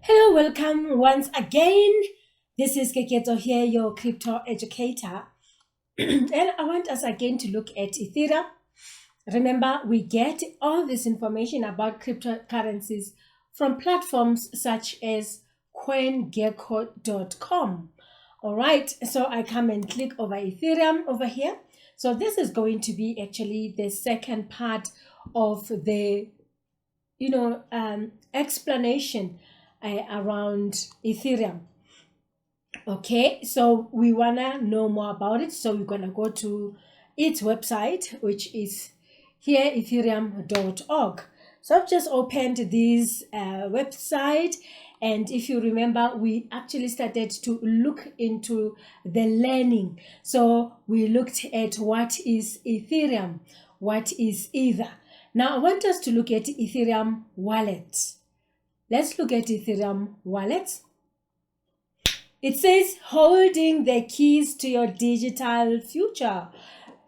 Hello, welcome once again. This is Keketo here, your crypto educator. And I want us again to look at Ethereum. Remember, we get all this information about cryptocurrencies from platforms such as coingecko.com. All right, so I come and click over Ethereum over here. So this is going to be actually the second part of the explanation around Ethereum. Okay, so we want to know more about it. So we're going to go to its website, which is here, ethereum.org. So I've just opened this website. And if you remember, we actually started to look into the learning. So we looked at what is Ethereum, what is Ether. Now I want us to look at Ethereum wallet. Let's look at Ethereum wallet. It says holding the keys to your digital future.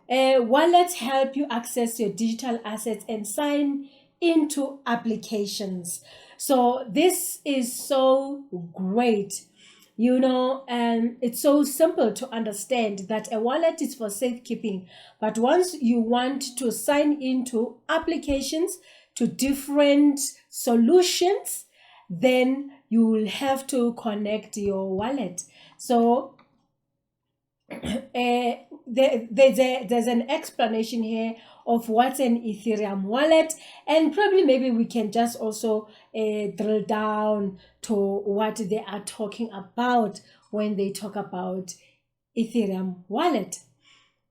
Wallets help you access your digital assets and sign into applications. So this is so great. It's so simple to understand that a wallet is for safekeeping. But once you want to sign into applications, to different solutions, then you will have to connect your wallet. So there's an explanation here of what's an Ethereum wallet, and probably maybe we can just also drill down to what they are talking about when they talk about Ethereum wallet.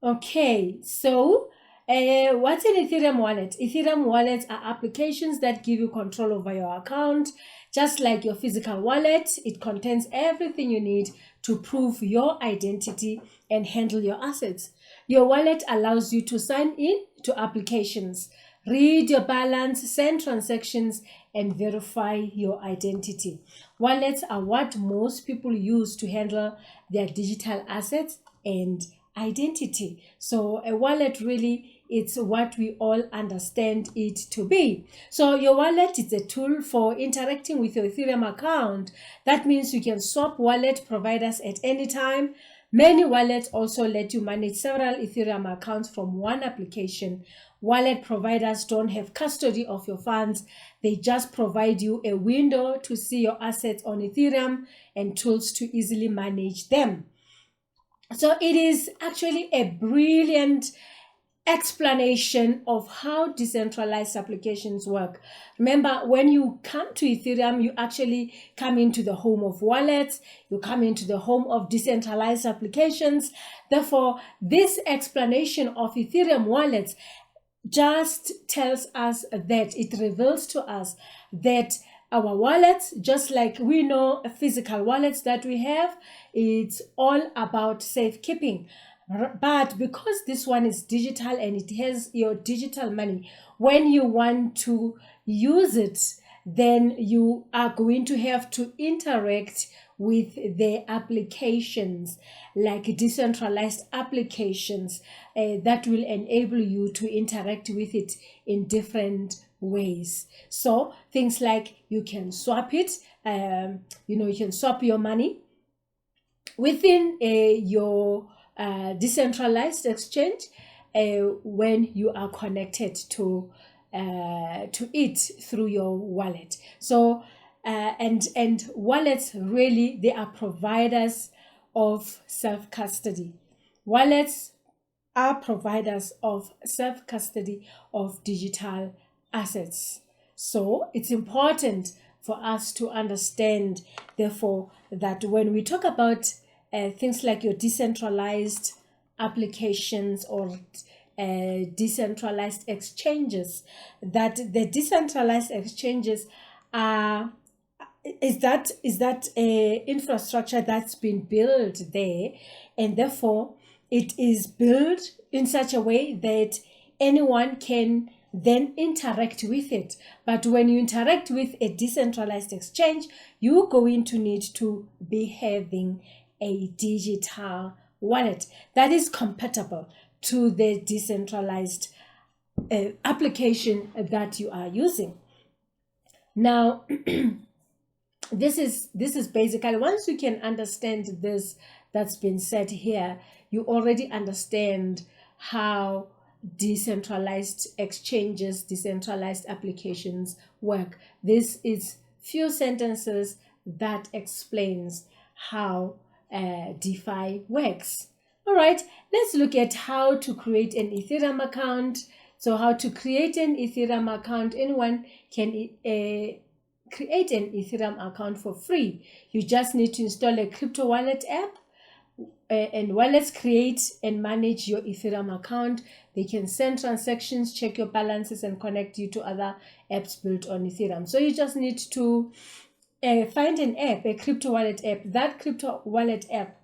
Okay, so what's an Ethereum wallet? Ethereum wallets are applications that give you control over your account. Just like your physical wallet, it contains everything you need to prove your identity and handle your assets. Your wallet allows you to sign in to applications, read your balance, send transactions, and verify your identity. Wallets are what most people use to handle their digital assets and identity. So a wallet really, it's what we all understand it to be. So your wallet is a tool for interacting with your Ethereum account. That means you can swap wallet providers at any time. Many wallets also let you manage several Ethereum accounts from one application. Wallet providers don't have custody of your funds. They just provide you a window to see your assets on Ethereum and tools to easily manage them. So it is actually a brilliant explanation of how decentralized applications work. Remember, when you come to Ethereum, you actually come into the home of wallets, you come into the home of decentralized applications. Therefore, this explanation of Ethereum wallets just tells us that it reveals to us that our wallets, just like we know physical wallets that we have, it's all about safekeeping. But because this one is digital and it has your digital money, when you want to use it, then you are going to have to interact with the applications, like decentralized applications that will enable you to interact with it in different ways. So things like you can swap it, you can swap your money within your decentralized exchange when you are connected to it through your wallet. So and wallets really, they are providers of self-custody. Wallets are providers of self-custody of digital assets. So it's important for us to understand, therefore, that when we talk about things like your decentralized applications or decentralized exchanges, that the decentralized exchanges is that a infrastructure that's been built there, and therefore it is built in such a way that anyone can then interact with it. But when you interact with a decentralized exchange, you're going to need to be having a digital wallet that is compatible to the decentralized application that you are using. Now, this is basically, once you can understand this that's been said here, you already understand how decentralized exchanges, decentralized applications work. This is few sentences that explains how DeFi works. All right, let's look at how to create an Ethereum account. So how to create an Ethereum account, anyone can create an Ethereum account for free. You just need to install a crypto wallet app, and wallets create and manage your Ethereum account. They can send transactions, check your balances, and connect you to other apps built on Ethereum. So you just need to find an app, a crypto wallet app. That crypto wallet app,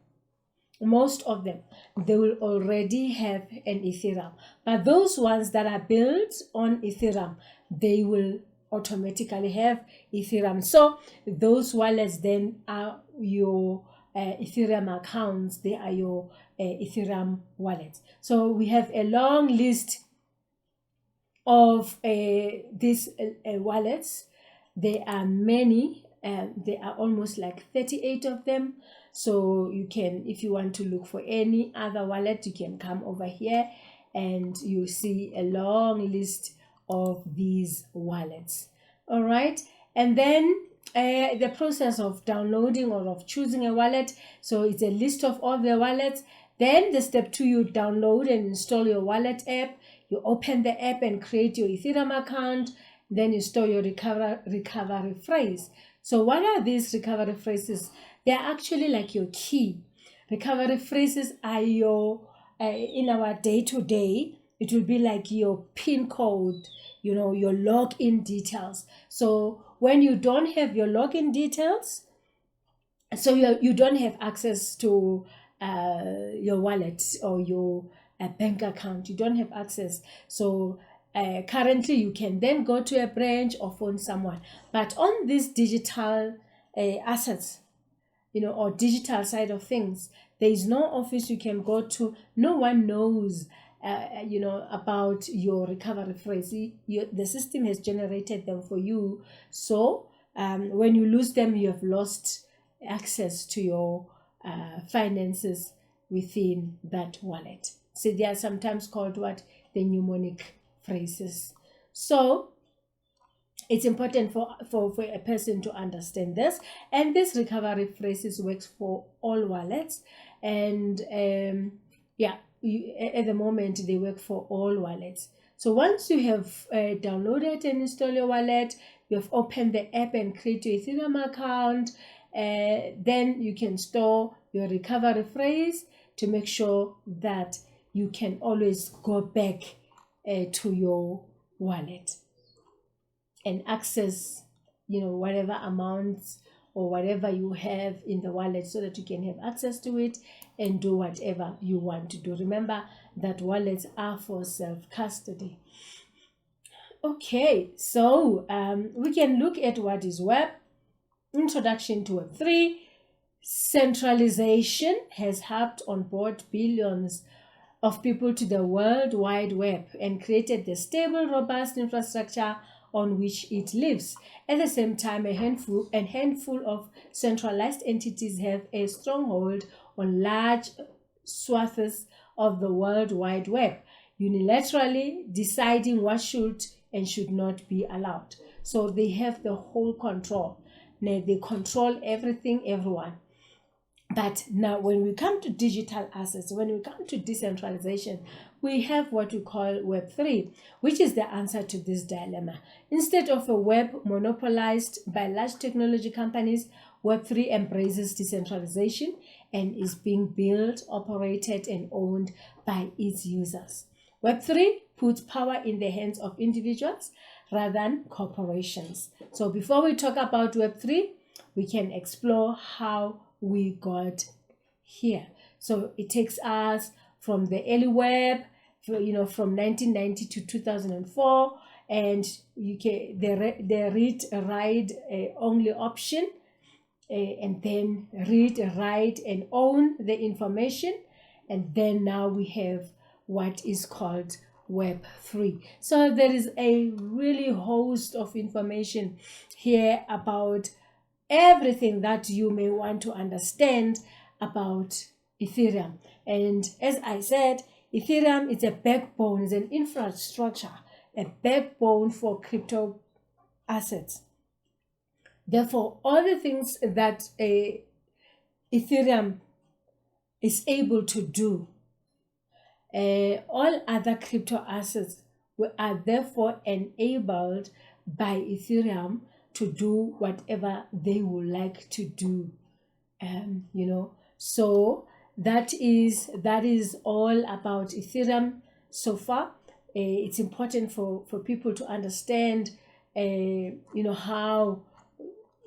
most of them, they will already have an Ethereum. But those ones that are built on Ethereum, they will automatically have Ethereum. So those wallets then are your Ethereum accounts. They are your Ethereum wallets. So we have a long list of these wallets. There are many. There are almost like 38 of them. So you can, if you want to look for any other wallet, you can come over here and you see a long list of these wallets. All right, and then the process of downloading or of choosing a wallet. So it's a list of all the wallets. Then the step 2, you download and install your wallet app. You open the app and create your Ethereum account. Then you store your recovery phrase. So what are these recovery phrases? They're actually like your key. Recovery phrases are your, in our day-to-day, it will be like your PIN code, you know, your login details. So when you don't have your login details, so you don't have access to your wallet or your bank account, you don't have access. So currently you can then go to a branch or phone someone. But on these digital assets, you know, or digital side of things, there is no office you can go to. No one knows you know, about your recovery phrase. The system has generated them for you. So when you lose them, you have lost access to your finances within that wallet. So they are sometimes called what? The mnemonic phrases. So it's important for a person to understand this. And this recovery phrases works for all wallets. And at the moment, they work for all wallets. So once you have downloaded and installed your wallet, you have opened the app and create your Ethereum account, then you can store your recovery phrase to make sure that you can always go back to your wallet and access, you know, whatever amounts or whatever you have in the wallet, so that you can have access to it and do whatever you want to do. Remember that wallets are for self-custody. Okay, so we can look at what is Web. Introduction to Web3. Centralization has helped onboard billions of people to the World Wide Web and created the stable, robust infrastructure on which it lives. At the same time, a handful of centralized entities have a stronghold on large swaths of the World Wide Web, unilaterally deciding what should and should not be allowed. So they have the whole control. Now they control everything, everyone. But now when we come to digital assets, when we come to decentralization, we have what we call Web3, which is the answer to this dilemma. Instead of a web monopolized by large technology companies, Web3 embraces decentralization and is being built, operated, and owned by its users. Web3 puts power in the hands of individuals rather than corporations. So before we talk about Web3, we can explore how we got here. So it takes us from the early web, you know, from 1990 to 2004, and you can the read write only option, and then read write and own the information, and then now we have what is called Web3. So there is a really host of information here about everything that you may want to understand about Ethereum. And as I said, Ethereum is a backbone, is an infrastructure, a backbone for crypto assets. Therefore, all the things that Ethereum is able to do, all other crypto assets are therefore enabled by Ethereum to do whatever they would like to do. So that is all about Ethereum so far. It's important for people to understand how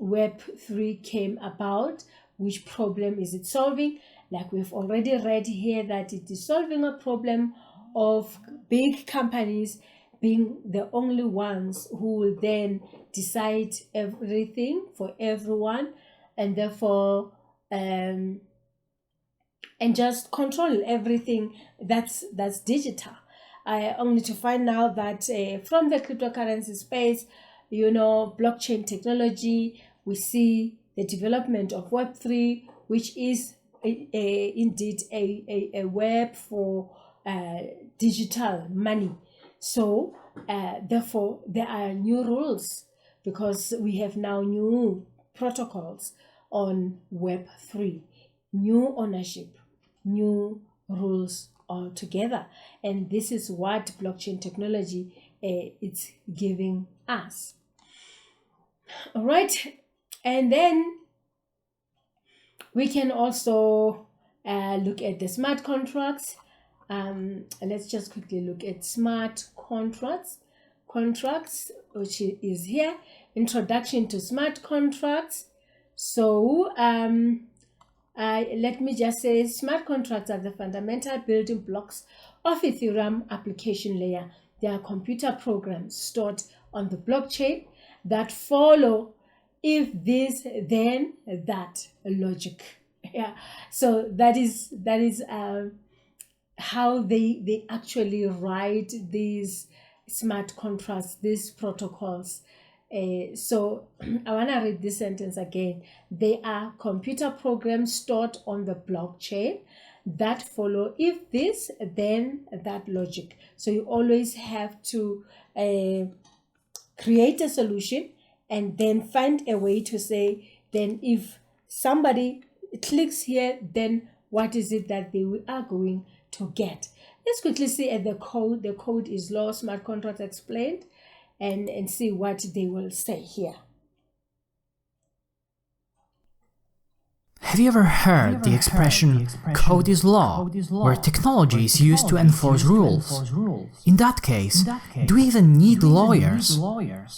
Web3 came about, which problem is it solving. Like we've already read here that it is solving a problem of big companies being the only ones who will then decide everything for everyone, and therefore and just control everything that's digital. Only to find out that from the cryptocurrency space, blockchain technology, we see the development of Web3, which is indeed a web for digital money. So therefore there are new rules, because we have now new protocols on Web3, new ownership, new rules altogether. And this is what blockchain technology it's giving us. All right, and then we can also look at the smart contracts. Let's just quickly look at smart contracts, which is here. Introduction to smart contracts. So let me just say, smart contracts are the fundamental building blocks of Ethereum application layer. They are computer programs stored on the blockchain that follow if this then that logic. Yeah, so that is how they actually write these smart contracts, these protocols. So I want to read this sentence again. They are computer programs stored on the blockchain that follow if this then that logic. So you always have to create a solution and then find a way to say, then if somebody clicks here, then what is it that they are going to get? Let's quickly see at the code. The code is law smart contract explained, and see what they will say here. Have you ever heard the expression code is law, where technology is used to enforce rules? In that case, do we even need lawyers?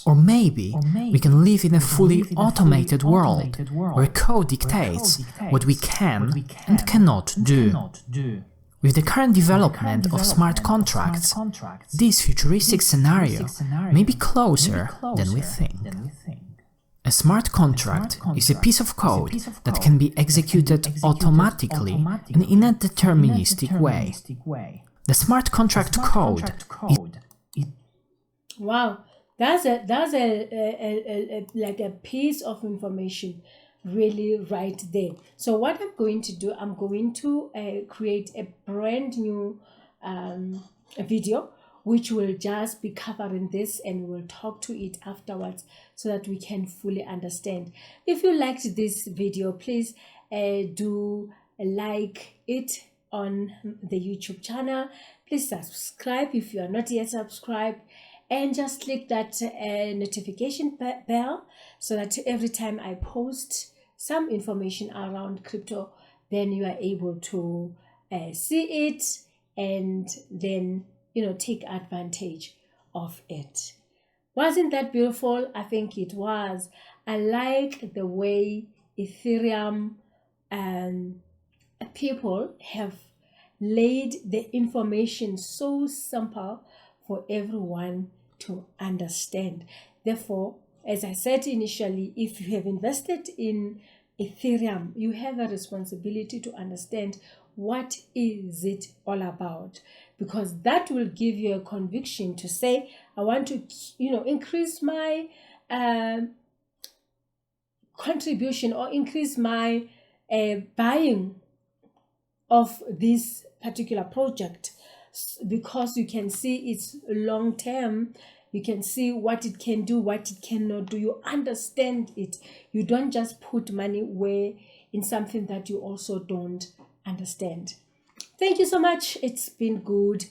Or maybe we can live in a fully automated world, where code dictates what we can and cannot do. With the current development of smart contracts, this futuristic scenario may be closer than we think. A smart contract is a piece of code that can be executed automatically and in a deterministic way. The smart contract code is... Wow, that's a like a piece of information really right there. So what I'm going to do, I'm going to create a brand new video which will just be covering this, and we'll talk to it afterwards so that we can fully understand. If you liked this video, please do like it on the YouTube channel. Please subscribe if you are not yet subscribed, and just click that notification bell so that every time I post some information around crypto, then you are able to see it and then take advantage of it. Wasn't that beautiful? I think it was. I like the way Ethereum people have laid the information so simple for everyone to understand. Therefore, as I said initially, if you have invested in Ethereum, you have a responsibility to understand what is it all about, because that will give you a conviction to say, I want to increase my contribution or increase my buying of this particular project, because you can see it's long term. You can see what it can do, what it cannot do. You understand it. You don't just put money where in something that you also don't understand. Thank you so much. It's been good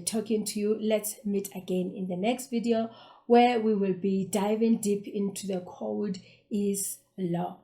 talking to you. Let's meet again in the next video, where we will be diving deep into the code is law.